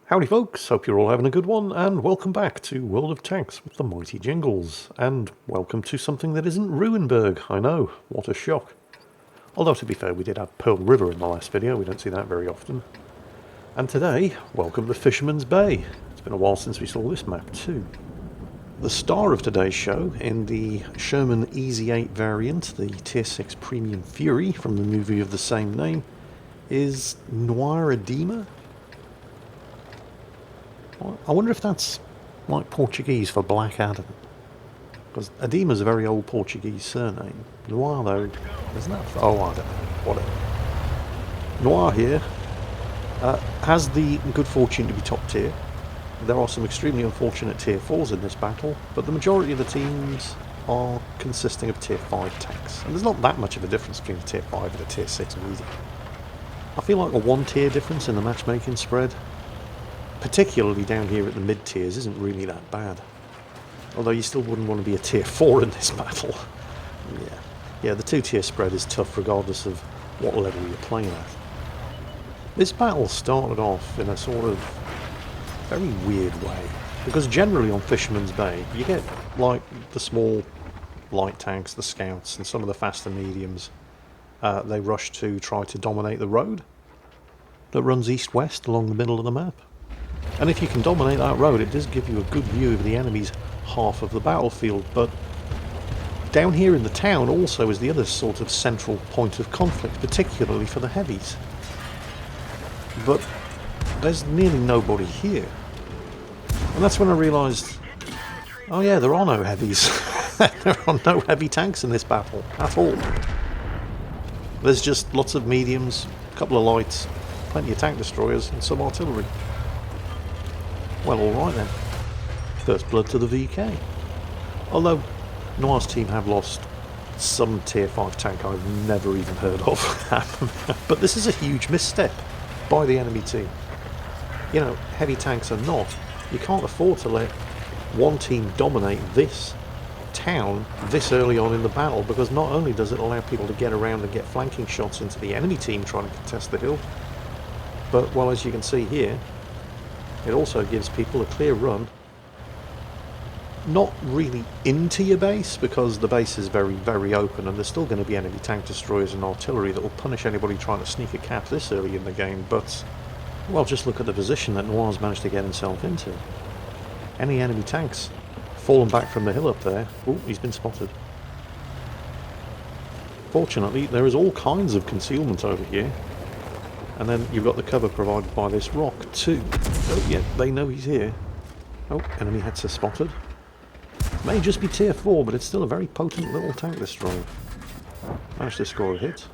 Howdy folks, hope you're all having a good one, and welcome back to World of Tanks with the mighty Jingles, and welcome to something that isn't Ruinberg. I know, what a shock. Although to be fair, we did have Pearl River in the last video, we don't see that very often. And today, welcome to Fisherman's Bay. It's been a while since we saw this map too. The star of today's show, in the Sherman Easy 8 variant, the Tier 6 Premium Fury from the movie of the same name, is Noir Edema. I wonder if that's like Portuguese for Black Adam. Because Edema's a very old Portuguese surname. Noir, though, isn't that? Oh, I don't know. Whatever. Noir here has the good fortune to be top tier. There are some extremely unfortunate tier 4s in this battle, but the majority of the teams are consisting of tier 5 tanks. And there's not that much of a difference between a tier 5 and a tier 6 either. I feel like a 1 tier difference in the matchmaking spread, particularly down here at the mid tiers, isn't really that bad. Although you still wouldn't want to be a tier 4 in this battle. Yeah, the 2 tier spread is tough regardless of what level you're playing at. This battle started off in a sort of very weird way, because generally on Fisherman's Bay you get like the small light tanks, the scouts, and some of the faster mediums. They rush to try to dominate the road that runs east-west along the middle of the map. And if you can dominate that road, it does give you a good view of the enemy's half of the battlefield, but down here in the town also is the other sort of central point of conflict, particularly for the heavies. But there's nearly nobody here. And that's when I realised, oh yeah, there are no heavies. There are no heavy tanks in this battle at all. There's just lots of mediums, a couple of lights, plenty of tank destroyers, and some artillery. Well, alright then. First blood to the VK. Although, Noir's team have lost some tier 5 tank I've never even heard of. But this is a huge misstep by the enemy team. You know, heavy tanks are not. You can't afford to let one team dominate this town this early on in the battle, because not only does it allow people to get around and get flanking shots into the enemy team trying to contest the hill, but, well, as you can see here, it also gives people a clear run, not really into your base, because the base is very, very open and there's still going to be enemy tank destroyers and artillery that will punish anybody trying to sneak a cap this early in the game, but, well, just look at the position that Noir's managed to get himself into. Any enemy tanks fallen back from the hill up there. Oh, he's been spotted. Fortunately, there is all kinds of concealment over here. And then you've got the cover provided by this rock too. Oh yeah, they know he's here. Oh, enemy headset spotted. May just be tier 4, but it's still a very potent little tank destroyer. Managed to score a hit.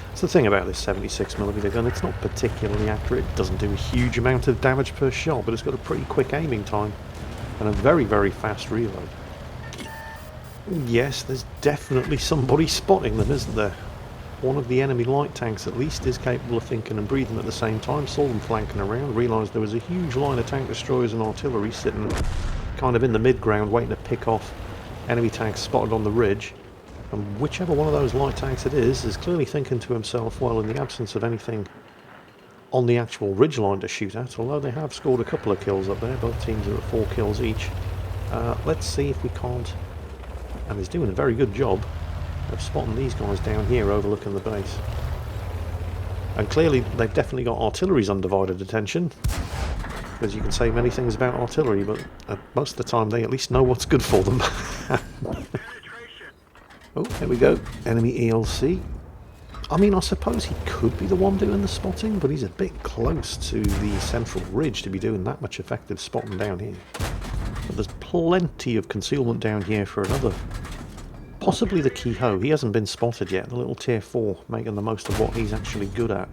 That's the thing about this 76mm gun, it's not particularly accurate. It doesn't do a huge amount of damage per shot, but it's got a pretty quick aiming time and a very, very fast reload. Yes, there's definitely somebody spotting them, isn't there? One of the enemy light tanks at least is capable of thinking and breathing at the same time. Saw them flanking around, realised there was a huge line of tank destroyers and artillery sitting kind of in the mid-ground waiting to pick off enemy tanks spotted on the ridge. And whichever one of those light tanks it is clearly thinking to himself, well, in the absence of anything on the actual ridge line to shoot at, although they have scored a couple of kills up there, both teams are at 4 kills each. Let's see if we can't, and he's doing a very good job of spotting these guys down here overlooking the base. And clearly they've definitely got artillery's undivided attention, because you can say many things about artillery, but most of the time they at least know what's good for them. Oh, here we go. Enemy ELC. I mean, I suppose he could be the one doing the spotting, but he's a bit close to the central ridge to be doing that much effective spotting down here. But there's plenty of concealment down here for another. Possibly the Keyho. He hasn't been spotted yet. The little tier 4 making the most of what he's actually good at.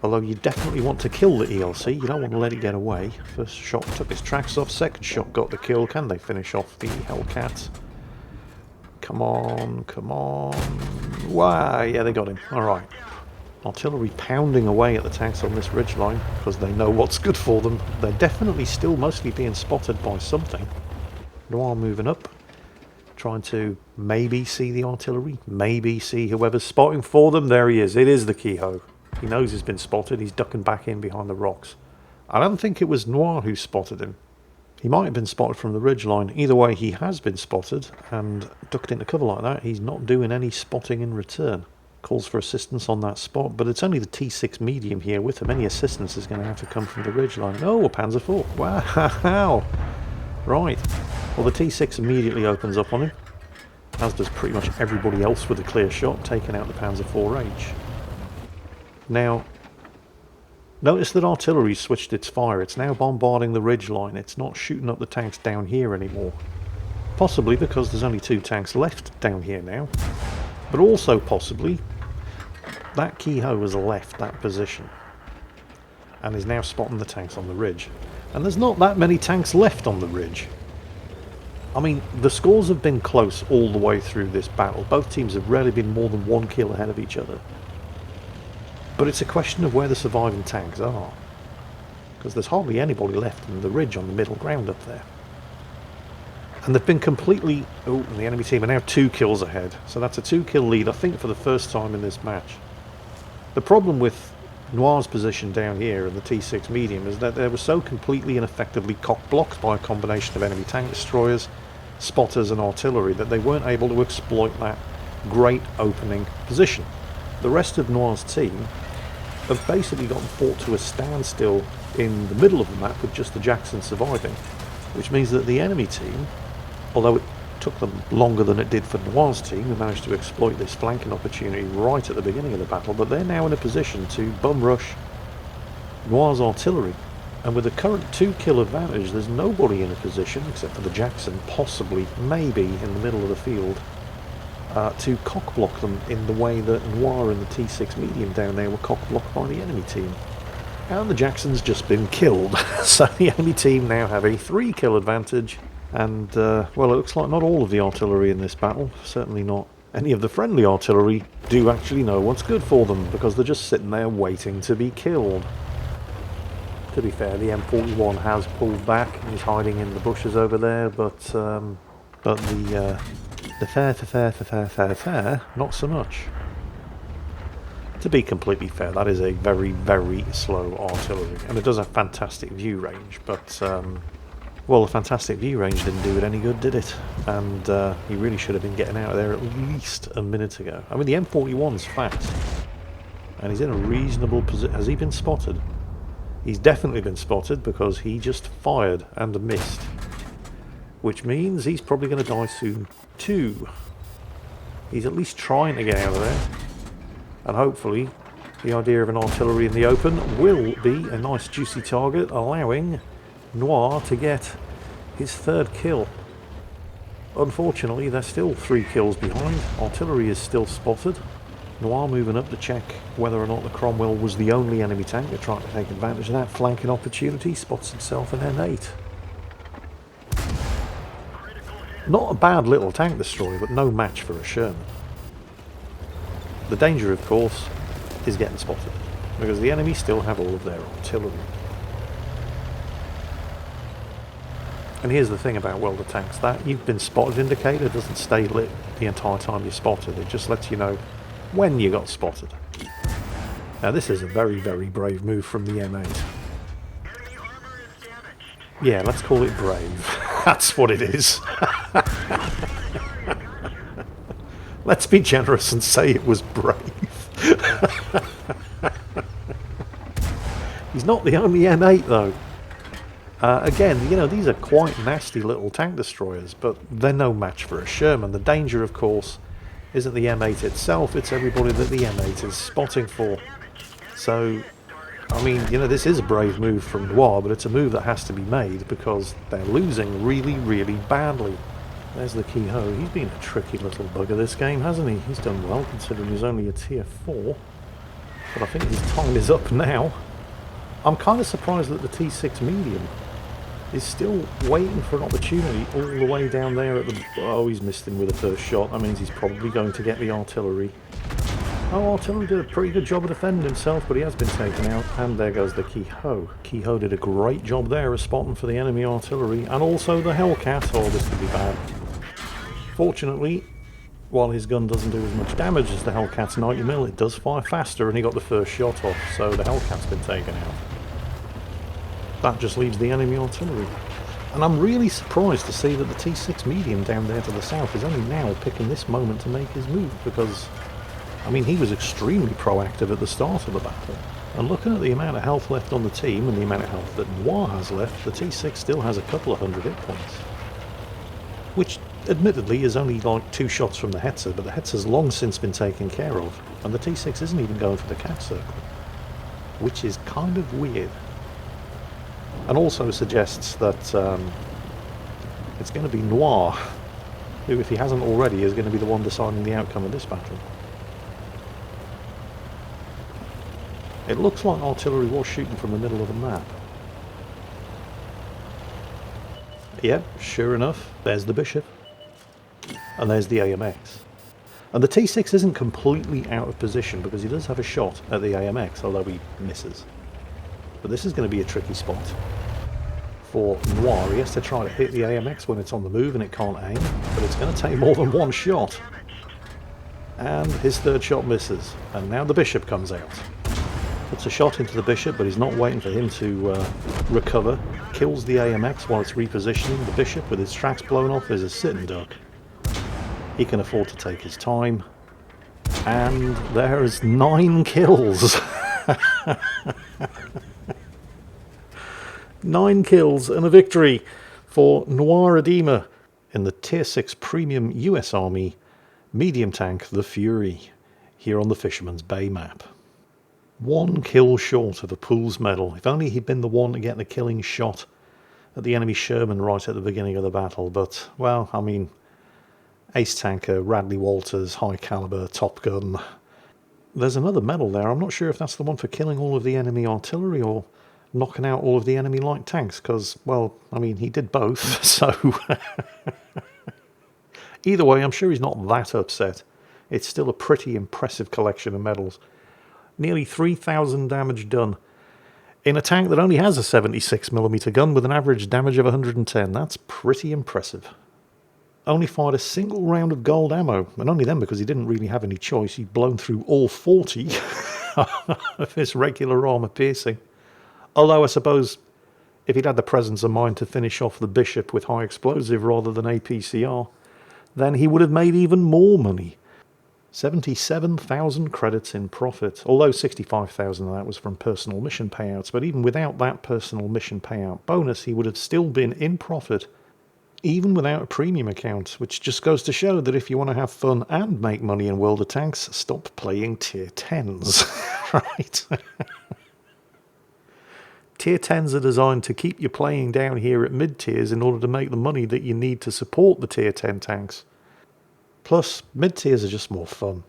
Although you definitely want to kill the ELC. You don't want to let it get away. First shot took his tracks off. Second shot got the kill. Can they finish off the Hellcat? Come on, come on. Why? Yeah, they got him. Alright. Artillery pounding away at the tanks on this ridgeline because they know what's good for them. They're definitely still mostly being spotted by something. Noir moving up. Trying to maybe see the artillery, maybe see whoever's spotting for them. There he is. It is the Keyho. He knows he's been spotted. He's ducking back in behind the rocks. I don't think it was Noir who spotted him. He might have been spotted from the ridgeline. Either way, he has been spotted and ducked into cover like that. He's not doing any spotting in return. Calls for assistance on that spot, but it's only the T6 medium here with him. Any assistance is going to have to come from the ridgeline. Oh, a Panzer IV. Wow. Right. Well, the T6 immediately opens up on him, as does pretty much everybody else with a clear shot, taking out the Panzer IV-H. Now, notice that artillery switched its fire. It's now bombarding the ridgeline. It's not shooting up the tanks down here anymore. Possibly because there's only 2 tanks left down here now. But also possibly that Keyhoe has left that position and is now spotting the tanks on the ridge. And there's not that many tanks left on the ridge. I mean, the scores have been close all the way through this battle. Both teams have rarely been more than 1 kill ahead of each other. But it's a question of where the surviving tanks are, because there's hardly anybody left in the ridge on the middle ground up there. And they've been completely... Oh, and the enemy team are now 2 kills ahead. So that's a 2-kill lead, I think, for the first time in this match. The problem with Noir's position down here in the T6 medium is that they were so completely and effectively cock-blocked by a combination of enemy tank destroyers, spotters and artillery that they weren't able to exploit that great opening position. The rest of Noir's team have basically gotten fought to a standstill in the middle of the map with just the Jackson surviving, which means that the enemy team, although it took them longer than it did for Noir's team, who managed to exploit this flanking opportunity right at the beginning of the battle, but they're now in a position to bum rush Noir's artillery. And with the current 2-kill advantage, there's nobody in a position, except for the Jackson, possibly, maybe, in the middle of the field, to cock-block them in the way that Noir and the T6 medium down there were cock-blocked by the enemy team. And the Jackson's just been killed, so the enemy team now have a 3-kill advantage. And, well, it looks like not all of the artillery in this battle, certainly not any of the friendly artillery, do actually know what's good for them, because they're just sitting there waiting to be killed. To be fair, the M41 has pulled back and is hiding in the bushes over there, but the fair, not so much. To be completely fair, that is a very, very slow artillery, and it does have fantastic view range, but well, the fantastic view range didn't do it any good, did it? And he really should have been getting out of there at least a minute ago. I mean, the M41's fast, and he's in a reasonable position. Has he been spotted? He's definitely been spotted, because he just fired and missed, which means he's probably going to die soon too. He's at least trying to get out of there, and hopefully the idea of an artillery in the open will be a nice juicy target, allowing Noir to get his 3rd kill. Unfortunately, they're still 3 kills behind. Artillery is still spotted. Noir moving up to check whether or not the Cromwell was the only enemy tank that tried to take advantage of that flanking opportunity. Spots himself an M8. Not a bad little tank destroyer, but no match for a Sherman. The danger, of course, is getting spotted, because the enemy still have all of their artillery. And here's the thing about welder tanks, that you've been spotted indicator doesn't stay lit the entire time you're spotted. It just lets you know when you got spotted. Now this is a very, very brave move from the M8. Yeah, let's call it brave. That's what it is. Let's be generous and say it was brave. He's not the only M8 though. Again, you know, these are quite nasty little tank destroyers, but they're no match for a Sherman. The danger, of course, isn't the M8 itself, it's everybody that the M8 is spotting for. So, I mean, you know, this is a brave move from Noir, but it's a move that has to be made because they're losing really, really badly. There's the Keyhoe. He's been a tricky little bugger this game, hasn't he? He's done well, considering he's only a tier 4. But I think his time is up now. I'm kind of surprised that the T6 medium is still waiting for an opportunity all the way down there at the... Oh, he's missed him with the first shot. That means he's probably going to get the artillery. Oh, artillery did a pretty good job of defending himself, but he has been taken out. And there goes the Keyhoe. Keyhoe did a great job there of spotting for the enemy artillery. And also the Hellcat. Oh, this could be bad. Fortunately, while his gun doesn't do as much damage as the Hellcat's 90mm, it does fire faster, and he got the first shot off, so the Hellcat's been taken out. That just leaves the enemy artillery. And I'm really surprised to see that the T6 medium down there to the south is only now picking this moment to make his move, because, I mean, he was extremely proactive at the start of the battle. And looking at the amount of health left on the team and the amount of health that Noir has left, the T6 still has a couple of hundred hit points. Which, admittedly, is only like 2 shots from the Hetzer, but the Hetzer's long since been taken care of, and the T6 isn't even going for the cat circle. Which is kind of weird. And also suggests that it's going to be Noir, who, if he hasn't already, is going to be the one deciding the outcome of this battle. It looks like artillery was shooting from the middle of the map. Yep, sure enough, there's the Bishop. And there's the AMX. And the T6 isn't completely out of position, because he does have a shot at the AMX, although he misses. But this is going to be a tricky spot for Noir. He has to try to hit the AMX when it's on the move and it can't aim, but it's going to take more than one shot. And his third shot misses, and now the Bishop comes out. Puts a shot into the Bishop, but he's not waiting for him to recover. Kills the AMX while it's repositioning. The Bishop, with his tracks blown off, is a sitting duck. He can afford to take his time. And there's 9 kills. 9 kills and a victory for Noir Edema in the Tier 6 Premium US Army medium tank, the Fury, here on the Fisherman's Bay map. 1 kill short of a Pool's medal. If only he'd been the one to get the killing shot at the enemy Sherman right at the beginning of the battle. But, well, I mean, Ace Tanker, Radley Walters, High Caliber, Top Gun. There's another medal there. I'm not sure if that's the one for killing all of the enemy artillery or knocking out all of the enemy light tanks, because, well, I mean, he did both, so... Either way, I'm sure he's not that upset. It's still a pretty impressive collection of medals. Nearly 3,000 damage done in a tank that only has a 76mm gun with an average damage of 110. That's pretty impressive. Only fired a single round of gold ammo, and only then because he didn't really have any choice. He'd blown through all 40 of his regular armor piercing. Although I suppose if he'd had the presence of mind to finish off the Bishop with high explosive rather than APCR, then he would have made even more money. 77,000 credits in profit, although 65,000 of that was from personal mission payouts. But even without that personal mission payout bonus, he would have still been in profit, even without a premium account, which just goes to show that if you want to have fun and make money in World of Tanks, stop playing Tier 10s, right? Tier 10s are designed to keep you playing down here at mid-tiers in order to make the money that you need to support the Tier 10 tanks. Plus, mid-tiers are just more fun.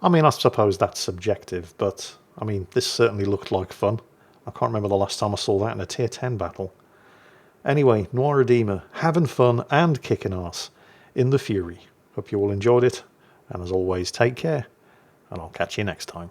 I mean, I suppose that's subjective, but, I mean, this certainly looked like fun. I can't remember the last time I saw that in a Tier 10 battle. Anyway, Noir Edema, having fun and kicking ass in the Fury. Hope you all enjoyed it, and as always, take care, and I'll catch you next time.